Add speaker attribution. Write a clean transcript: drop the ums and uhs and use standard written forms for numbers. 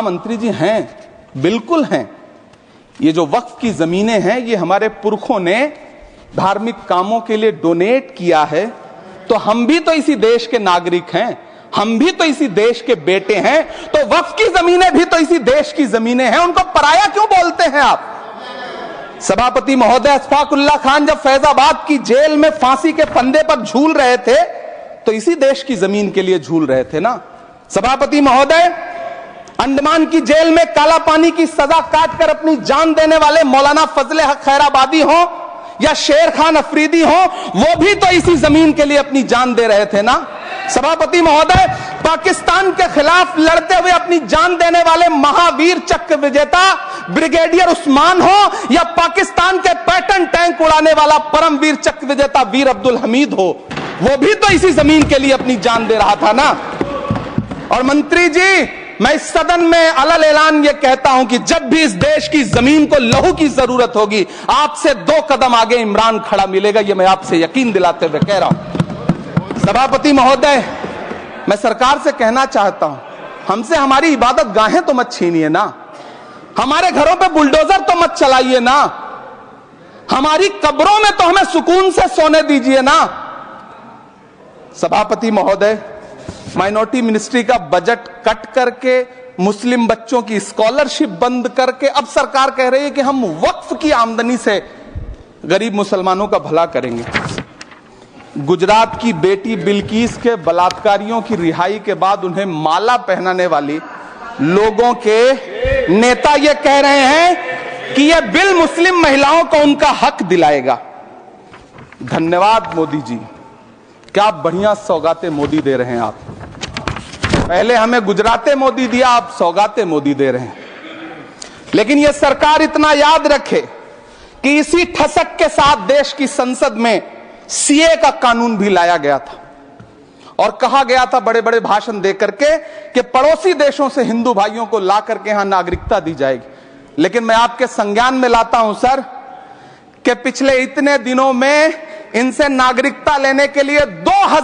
Speaker 1: मंत्री जी हैं, बिल्कुल हैं। ये जो वक्फ की जमीनें हैं, ये हमारे पुरखों ने धार्मिक कामों के लिए डोनेट किया है, तो हम भी तो इसी देश के नागरिक हैं, हम भी तो इसी देश के बेटे हैं, तो वक्फ की जमीनें भी तो इसी देश की जमीनें हैं, उनको पराया क्यों बोलते हैं आप? सभापति महोदय, अशफाकुल्लाह खान जब फैजाबाद की जेल में फांसी के फंदे पर झूल रहे थे, तो इसी देश की जमीन के लिए झूल रहे थे ना। सभापति महोदय, अंडमान की जेल में काला पानी की सजा काटकर अपनी जान देने वाले मौलाना फजले हक खैराबादी हो या शेर खान अफरीदी हो, वो भी तो इसी जमीन के लिए अपनी जान दे रहे थे ना। सभापति महोदय, पाकिस्तान के खिलाफ लड़ते हुए अपनी जान देने वाले महावीर चक्र विजेता ब्रिगेडियर उस्मान हो या पाकिस्तान के पैटर्न टैंक उड़ाने वाला परमवीर चक्र विजेता वीर अब्दुल हमीद हो, वो भी तो इसी जमीन के लिए अपनी जान दे रहा था ना। और मंत्री जी, मैं इस सदन में अलल ऐलान ये कहता हूं कि जब भी इस देश की जमीन को लहू की जरूरत होगी, आपसे 2 कदम आगे इमरान खड़ा मिलेगा, ये मैं आपसे यकीन दिलाते हुए कह रहा हूं। सभापति महोदय, मैं सरकार से कहना चाहता हूं, हमसे हमारी इबादत गाहें तो मत छीनिए ना, हमारे घरों पे बुलडोजर तो मत चलाइए ना, हमारी कब्रों में तो हमें सुकून से सोने दीजिए ना। सभापति महोदय, माइनॉरिटी मिनिस्ट्री का बजट कट करके, मुस्लिम बच्चों की स्कॉलरशिप बंद करके अब सरकार कह रही है कि हम वक्फ की आमदनी से गरीब मुसलमानों का भला करेंगे। गुजरात की बेटी बिल्किस के बलात्कारियों की रिहाई के बाद उन्हें माला पहनाने वाली लोगों के नेता ये कह रहे हैं कि यह बिल मुस्लिम महिलाओं को उनका हक दिलाएगा। धन्यवाद मोदी जी, क्या बढ़िया सौगातें मोदी दे रहे हैं आप। पहले हमें गुजराते मोदी दिया, आप सौगाते मोदी दे रहे हैं। लेकिन यह सरकार इतना याद रखे कि इसी ठसक के साथ देश की संसद में सीए का कानून भी लाया गया था और कहा गया था बड़े बड़े भाषण देकर के कि पड़ोसी देशों से हिंदू भाइयों को ला करके यहां नागरिकता दी जाएगी। लेकिन मैं आपके संज्ञान में लाता हूं सर कि पिछले इतने दिनों में इनसे नागरिकता लेने के लिए 2000